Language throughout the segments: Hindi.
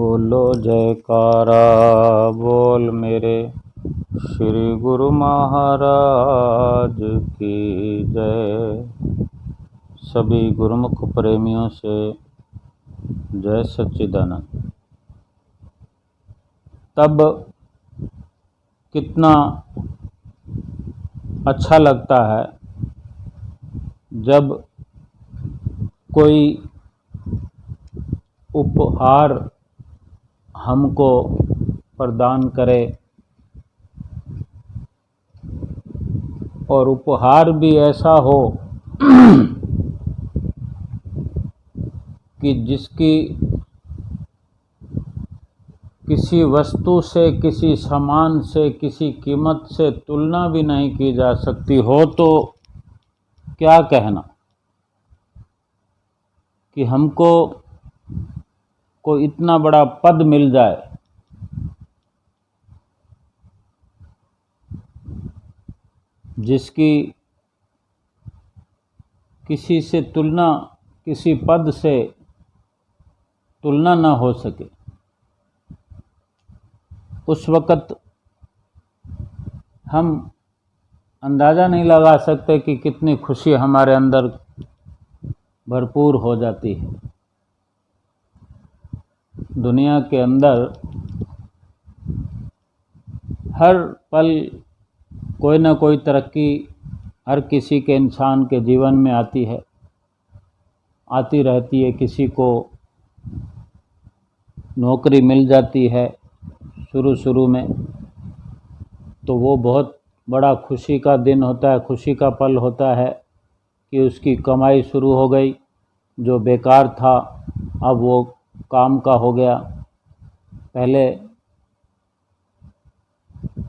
बोलो जयकारा बोल मेरे श्री गुरु महाराज की जय। सभी गुरुमुख प्रेमियों से जय सच्चिदानंद। तब कितना अच्छा लगता है जब कोई उपहार हमको प्रदान करे और उपहार भी ऐसा हो कि जिसकी किसी वस्तु से, किसी सामान से, किसी कीमत से तुलना भी नहीं की जा सकती हो, तो क्या कहना कि हमको कोई इतना बड़ा पद मिल जाए जिसकी किसी से तुलना, किसी पद से तुलना न हो सके। उस वक़्त हम अंदाज़ा नहीं लगा सकते कि कितनी खुशी हमारे अंदर भरपूर हो जाती है। दुनिया के अंदर हर पल कोई ना कोई तरक्की हर किसी के, इंसान के जीवन में आती है, आती रहती है। किसी को नौकरी मिल जाती है शुरू में, तो वो बहुत बड़ा खुशी का दिन होता है, खुशी का पल होता है कि उसकी कमाई शुरू हो गई। जो बेकार था अब वो काम का हो गया। पहले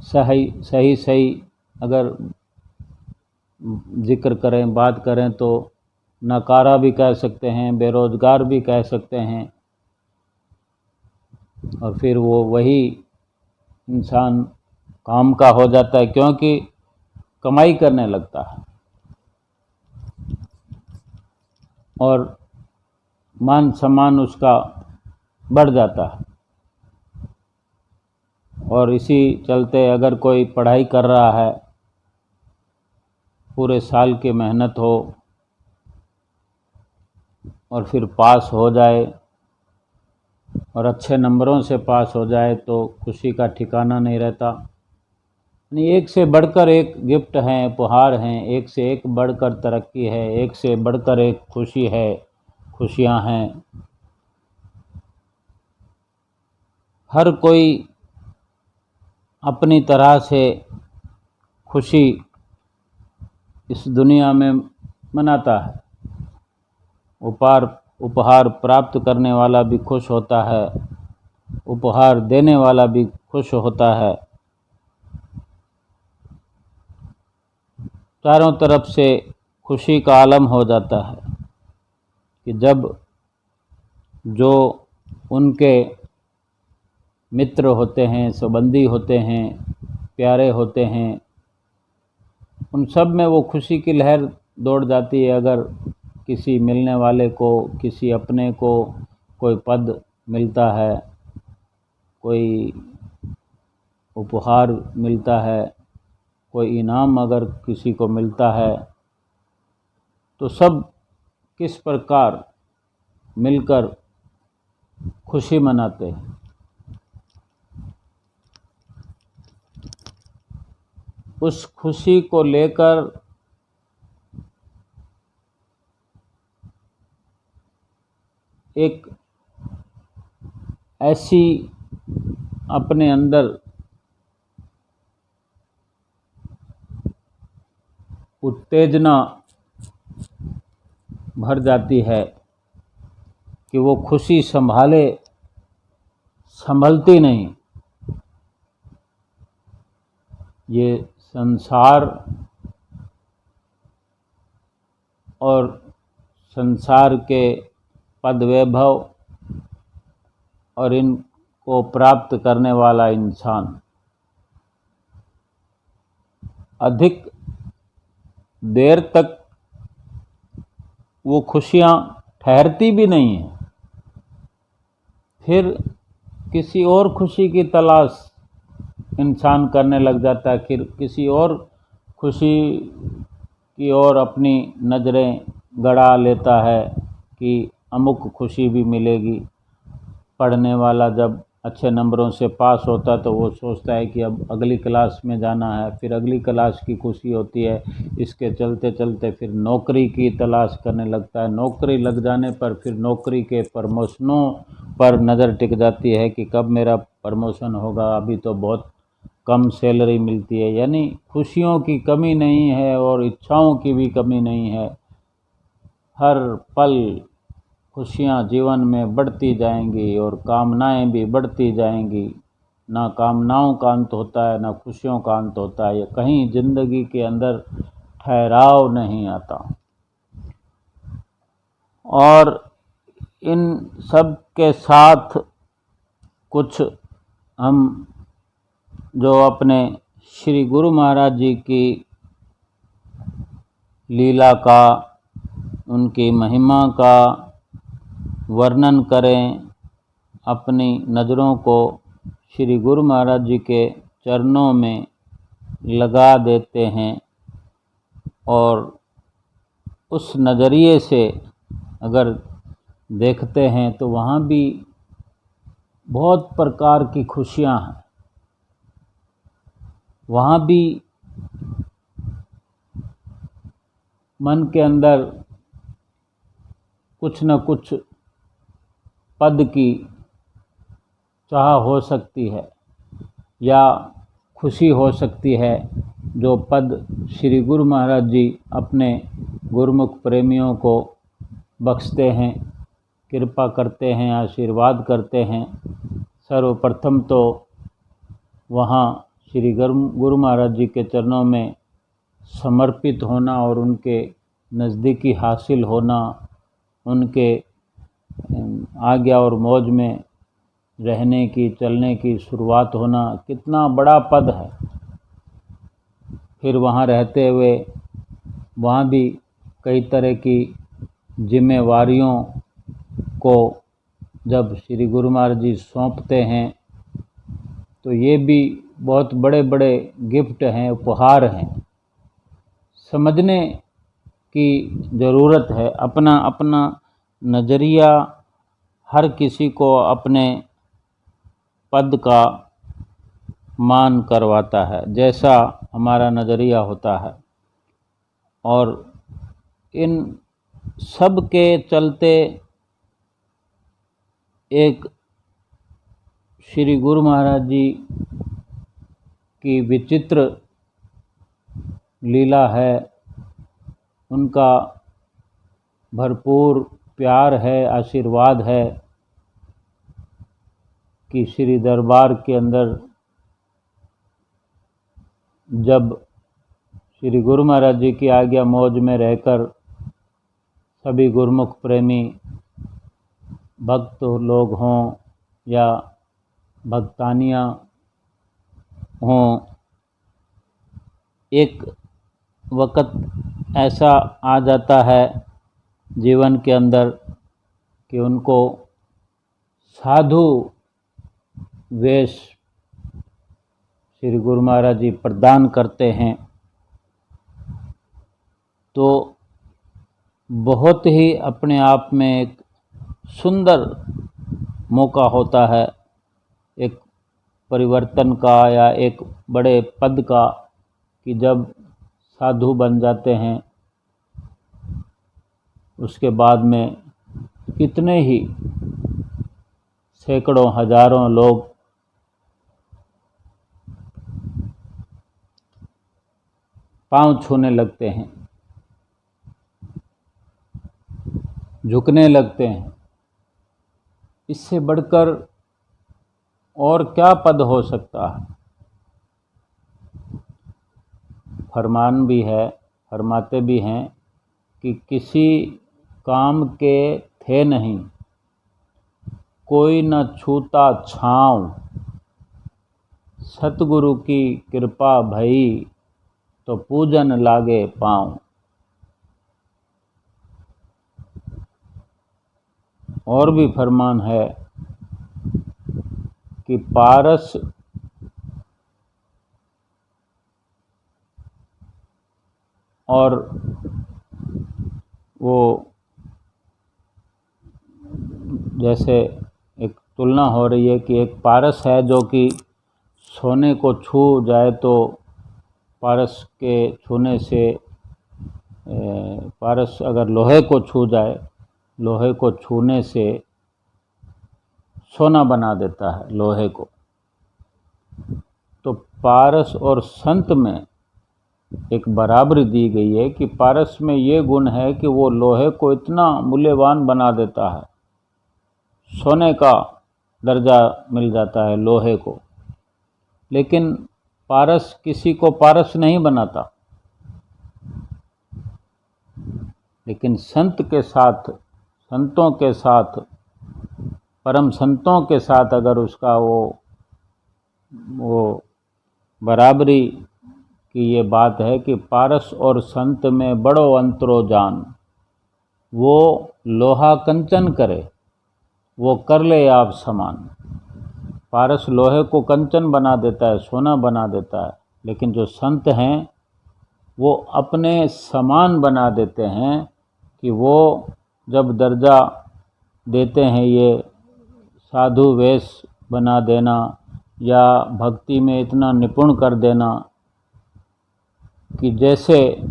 सही अगर जिक्र करें, बात करें तो नकारा भी कह सकते हैं, बेरोज़गार भी कह सकते हैं। और फिर वो वही इंसान काम का हो जाता है, क्योंकि कमाई करने लगता है और मान सम्मान उसका बढ़ जाता है। और इसी चलते अगर कोई पढ़ाई कर रहा है, पूरे साल की मेहनत हो और फिर पास हो जाए और अच्छे नंबरों से पास हो जाए, तो खुशी का ठिकाना नहीं रहता। यानी एक से बढ़कर एक गिफ्ट हैं, उपहार हैं, एक से एक बढ़कर तरक्की है, एक से बढ़कर एक खुशी है, खुशियां हैं। हर कोई अपनी तरह से खुशी इस दुनिया में मनाता है। उपहार प्राप्त करने वाला भी खुश होता है, उपहार देने वाला भी खुश होता है। चारों तरफ से खुशी का आलम हो जाता है कि जब जो उनके मित्र होते हैं, संबंधी होते हैं, प्यारे होते हैं, उन सब में वो खुशी की लहर दौड़ जाती है। अगर किसी मिलने वाले को, किसी अपने को कोई पद मिलता है, कोई उपहार मिलता है, कोई इनाम अगर किसी को मिलता है, तो सब किस प्रकार मिलकर खुशी मनाते हैं। उस खुशी को लेकर एक ऐसी अपने अंदर उत्तेजना भर जाती है कि वो खुशी संभलती नहीं। ये संसार और संसार के पद वैभव और इनको प्राप्त करने वाला इंसान अधिक देर तक वो खुशियाँ ठहरती भी नहीं हैं। फिर किसी और खुशी की तलाश इंसान करने लग जाता है, फिर किसी और खुशी की ओर अपनी नज़रें गड़ा लेता है कि अमुक खुशी भी मिलेगी। पढ़ने वाला जब अच्छे नंबरों से पास होता है तो वो सोचता है कि अब अगली क्लास में जाना है, फिर अगली क्लास की खुशी होती है। इसके चलते चलते फिर नौकरी की तलाश करने लगता है। नौकरी लग जाने पर फिर नौकरी के प्रमोशनों पर नज़र टिक जाती है कि कब मेरा प्रमोशन होगा, अभी तो बहुत कम सैलरी मिलती है। यानी खुशियों की कमी नहीं है और इच्छाओं की भी कमी नहीं है। हर पल खुशियाँ जीवन में बढ़ती जाएंगी और कामनाएं भी बढ़ती जाएंगी। ना कामनाओं का अंत होता है, ना खुशियों का अंत होता है। ये कहीं ज़िंदगी के अंदर ठहराव नहीं आता। और इन सब के साथ कुछ हम जो अपने श्री गुरु महाराज जी की लीला का, उनकी महिमा का वर्णन करें, अपनी नज़रों को श्री गुरु महाराज जी के चरणों में लगा देते हैं और उस नज़रिए से अगर देखते हैं तो वहाँ भी बहुत प्रकार की खुशियाँ हैं। वहाँ भी मन के अंदर कुछ न कुछ पद की चाह हो सकती है या खुशी हो सकती है, जो पद श्री गुरु महाराज जी अपने गुरुमुख प्रेमियों को बख्शते हैं, कृपा करते हैं, आशीर्वाद करते हैं। सर्वप्रथम तो वहाँ श्री गुरु महाराज जी के चरणों में समर्पित होना और उनके नज़दीकी हासिल होना, उनके आज्ञा और मौज में रहने की, चलने की शुरुआत होना, कितना बड़ा पद है। फिर वहाँ रहते हुए वहाँ भी कई तरह की जिम्मेवारियों को जब श्री गुरु महाराज जी सौंपते हैं तो ये भी बहुत बड़े बड़े गिफ्ट हैं, उपहार हैं। समझने की ज़रूरत है। अपना अपना नज़रिया हर किसी को अपने पद का मान करवाता है, जैसा हमारा नज़रिया होता है। और इन सब के चलते एक श्री गुरु महाराज जी की विचित्र लीला है, उनका भरपूर प्यार है, आशीर्वाद है कि श्री दरबार के अंदर जब श्री गुरु महाराज जी की आज्ञा मौज में रहकर सभी गुरुमुख प्रेमी भक्त लोग हों या भक्तानियाँ हों, एक वक़्त ऐसा आ जाता है जीवन के अंदर कि उनको साधु वेश श्री गुरु महाराज जी प्रदान करते हैं। तो बहुत ही अपने आप में एक सुंदर मौका होता है, एक परिवर्तन का या एक बड़े पद का, कि जब साधु बन जाते हैं उसके बाद में कितने ही सैकड़ों हजारों लोग पांव छूने लगते हैं, झुकने लगते हैं। इससे बढ़कर और क्या पद हो सकता है। फरमान भी है, फरमाते भी हैं कि किसी काम के थे नहीं, कोई न छूता छाँव, सतगुरु की कृपा भई तो पूजन लागे पाँव। और भी फरमान है कि पारस और वो जैसे एक तुलना हो रही है कि एक पारस है जो कि सोने को छू जाए तो पारस के छूने से पारस अगर लोहे को छू जाए, लोहे को छूने से सोना बना देता है लोहे को। तो पारस और संत में एक बराबरी दी गई है कि पारस में ये गुण है कि वो लोहे को इतना मूल्यवान बना देता है, सोने का दर्जा मिल जाता है लोहे को। लेकिन पारस किसी को पारस नहीं बनाता। लेकिन संत के साथ, संतों के साथ, परम संतों के साथ अगर उसका वो बराबरी की ये बात है कि पारस और संत में बड़ो अंतरो जान, वो लोहा कंचन करे वो कर ले आप समान। पारस लोहे को कंचन बना देता है, सोना बना देता है, लेकिन जो संत हैं वो अपने समान बना देते हैं कि वो जब दर्जा देते हैं, ये साधु वेश बना देना या भक्ति में इतना निपुण कर देना कि जैसे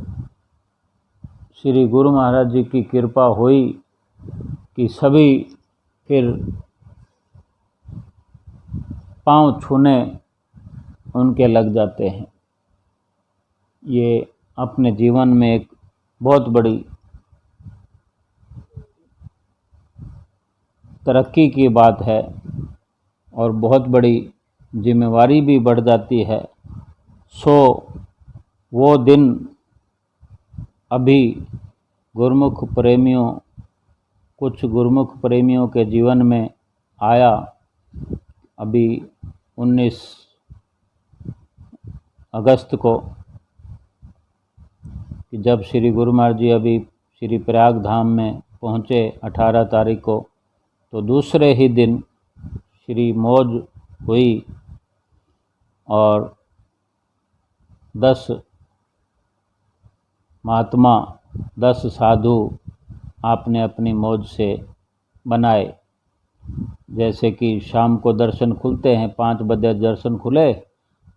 श्री गुरु महाराज जी की कृपा हुई कि सभी फिर पांव छूने उनके लग जाते हैं। ये अपने जीवन में एक बहुत बड़ी तरक्की की बात है और बहुत बड़ी जिम्मेवारी भी बढ़ जाती है। सो वो दिन अभी गुरुमुख प्रेमियों, कुछ गुरुमुख प्रेमियों के जीवन में आया अभी 19 अगस्त को, कि जब श्री गुरु महाराज जी अभी श्री प्रयाग धाम में पहुँचे 18 तारीख को, तो दूसरे ही दिन श्री मौज हुई और 10 महात्मा, 10 साधु आपने अपनी मौज से बनाए। जैसे कि शाम को दर्शन खुलते हैं, 5 बजे दर्शन खुले,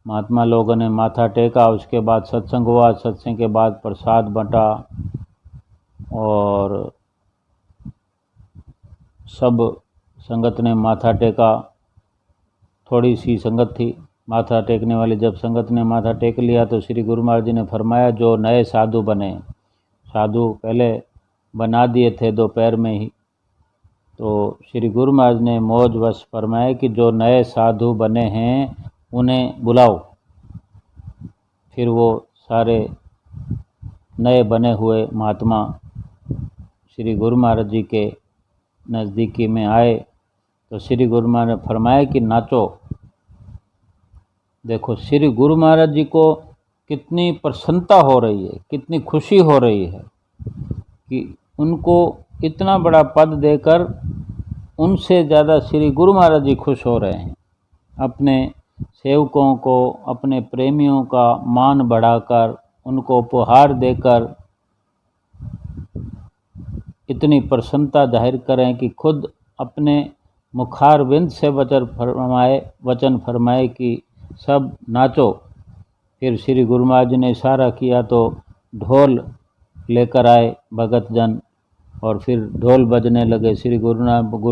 महात्मा लोगों ने माथा टेका, उसके बाद सत्संग हुआ, सत्संग के बाद प्रसाद बंटा और सब संगत ने माथा टेका। थोड़ी सी संगत थी माथा टेकने वाली। जब संगत ने माथा टेक लिया तो श्री गुरु महाराज जी ने फरमाया जो नए साधु बने, साधु पहले बना दिए थे दोपहर में ही, तो श्री गुरु महाराज ने मौजवश फरमाया कि जो नए साधु बने हैं उन्हें बुलाओ। फिर वो सारे नए बने हुए महात्मा श्री गुरु महाराज जी के नज़दीकी में आए तो श्री गुरु महाराज ने फरमाया कि नाचो। देखो श्री गुरु महाराज जी को कितनी प्रसन्नता हो रही है, कितनी खुशी हो रही है कि उनको इतना बड़ा पद देकर उनसे ज़्यादा श्री गुरु महाराज जी खुश हो रहे हैं। अपने सेवकों को, अपने प्रेमियों का मान बढ़ाकर, उनको उपहार देकर इतनी प्रसन्नता जाहिर करें कि खुद अपने मुखारविंद से वचन फरमाए कि सब नाचो। फिर श्री गुरु महाराज जी ने इशारा किया तो ढोल लेकर आए भगत जन और फिर ढोल बजने लगे। श्री गुरु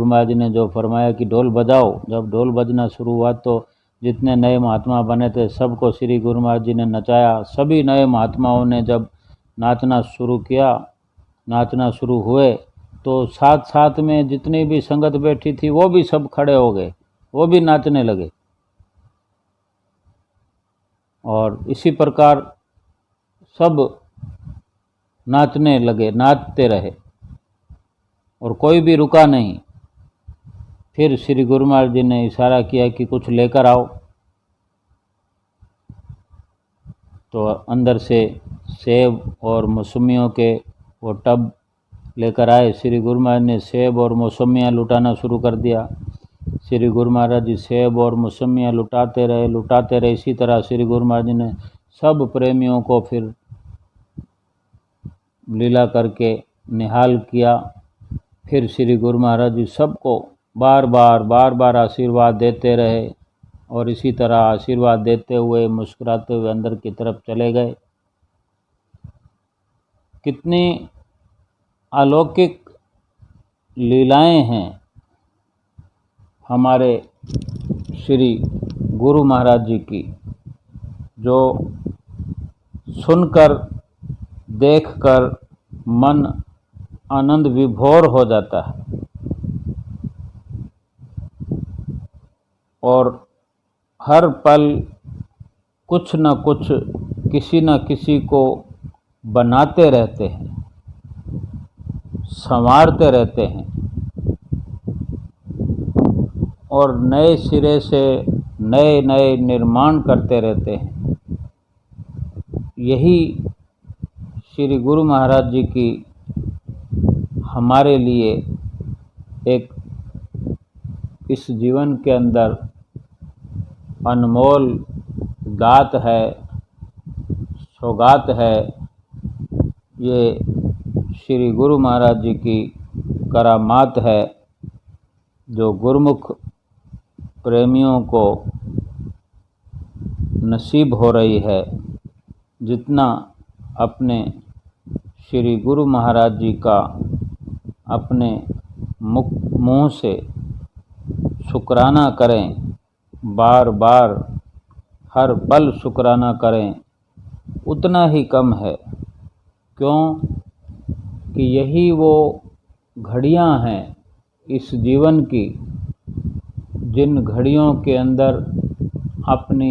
महाराज जी ने जो फरमाया कि ढोल बजाओ, जब ढोल बजना शुरू हुआ तो जितने नए महात्मा बने थे सबको श्री गुरु महाराज जी ने नचाया। सभी नए महात्माओं ने जब नाचना शुरू किया, नाचना शुरू हुए तो साथ साथ में जितनी भी संगत बैठी थी वो भी सब खड़े हो गए, वो भी नाचने लगे। और इसी प्रकार सब नाचने लगे, नाचते रहे और कोई भी रुका नहीं। फिर श्री गुरु महाराज जी ने इशारा किया कि कुछ लेकर आओ, तो अंदर से सेब और मौसमियों के वो टब लेकर आए। श्री गुरु महाराज ने सेब और मौसमियाँ लुटाना शुरू कर दिया। श्री गुरु महाराज जी सेब और मौसमियाँ लुटाते रहे। इसी तरह श्री गुरु महाराज जी ने सब प्रेमियों को फिर लीला करके निहाल किया। फिर श्री गुरु महाराज जी सबको बार बार आशीर्वाद देते रहे और इसी तरह आशीर्वाद देते हुए मुस्कुराते हुए अंदर की तरफ चले गए। कितनी अलौकिक लीलाएं हैं हमारे श्री गुरु महाराज जी की, जो सुनकर देखकर मन आनंद विभोर हो जाता है और हर पल कुछ न कुछ किसी न किसी को बनाते रहते हैं, संवारते रहते हैं और नए सिरे से नए नए निर्माण करते रहते हैं। यही श्री गुरु महाराज जी की हमारे लिए एक इस जीवन के अंदर अनमोल दात है, सौगात है। ये श्री गुरु महाराज जी की करामात है जो गुरुमुख प्रेमियों को नसीब हो रही है। जितना अपने श्री गुरु महाराज जी का अपने मुँह से शुक्राना करें, बार बार हर पल शुक्राना करें, उतना ही कम है। क्यों कि यही वो घड़ियां हैं इस जीवन की, जिन घड़ियों के अंदर अपनी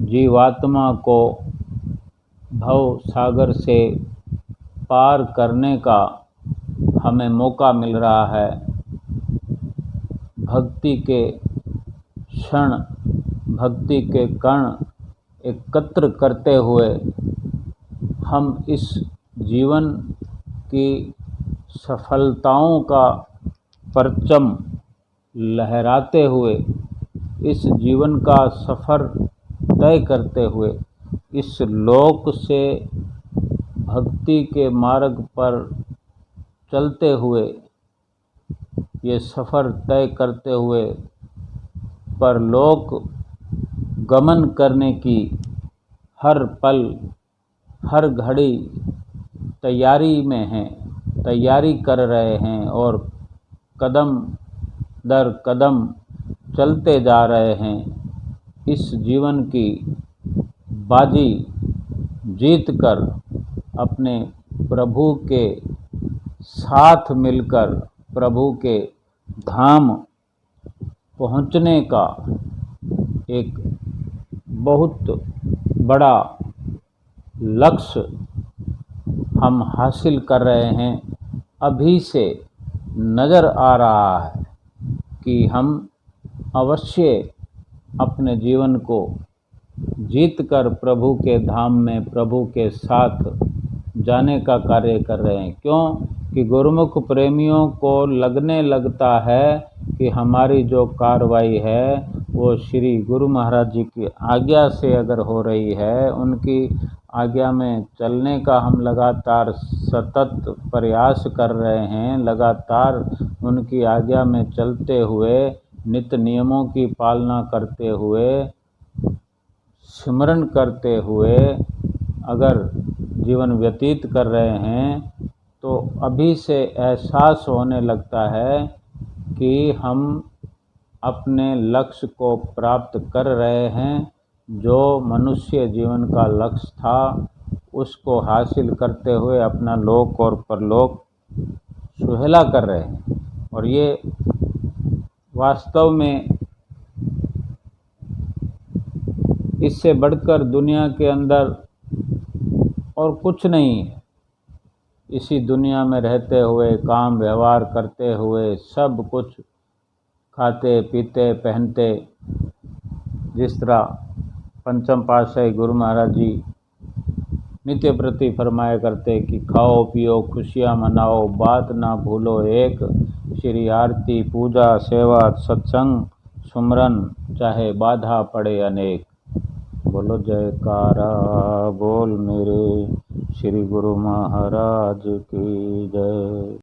जीवात्मा को भव सागर से पार करने का हमें मौका मिल रहा है। भक्ति के क्षण, भक्ति के कण एकत्र करते हुए हम इस जीवन की सफलताओं का परचम लहराते हुए, इस जीवन का सफ़र तय करते हुए, इस लोक से भक्ति के मार्ग पर चलते हुए, ये सफ़र तय करते हुए परलोक गमन करने की हर पल हर घड़ी तैयारी में हैं, तैयारी कर रहे हैं और कदम दर कदम चलते जा रहे हैं। इस जीवन की बाजी जीत कर अपने प्रभु के साथ मिलकर प्रभु के धाम पहुँचने का एक बहुत बड़ा लक्ष्य हम हासिल कर रहे हैं। अभी से नज़र आ रहा है कि हम अवश्य अपने जीवन को जीत कर प्रभु के धाम में प्रभु के साथ जाने का कार्य कर रहे हैं। क्यों कि गुरुमुख प्रेमियों को लगने लगता है कि हमारी जो कार्रवाई है वो श्री गुरु महाराज जी की आज्ञा से अगर हो रही है, उनकी आज्ञा में चलने का हम लगातार सतत प्रयास कर रहे हैं, लगातार उनकी आज्ञा में चलते हुए, नित्य नियमों की पालना करते हुए, सिमरन करते हुए अगर जीवन व्यतीत कर रहे हैं, तो अभी से एहसास होने लगता है कि हम अपने लक्ष्य को प्राप्त कर रहे हैं। जो मनुष्य जीवन का लक्ष्य था उसको हासिल करते हुए अपना लोक और परलोक सुहेला कर रहे हैं। और ये वास्तव में इससे बढ़कर दुनिया के अंदर और कुछ नहीं है। इसी दुनिया में रहते हुए, काम व्यवहार करते हुए, सब कुछ खाते पीते पहनते, जिस तरह पंचम पातशाही गुरु महाराज जी नित्य प्रति फरमाया करते कि खाओ पियो खुशियाँ मनाओ, बात ना भूलो एक, श्री आरती पूजा सेवा सत्संग सुमरन चाहे बाधा पड़े अनेक। बोलो जयकारा बोल मेरे श्री गुरु महाराज की जय।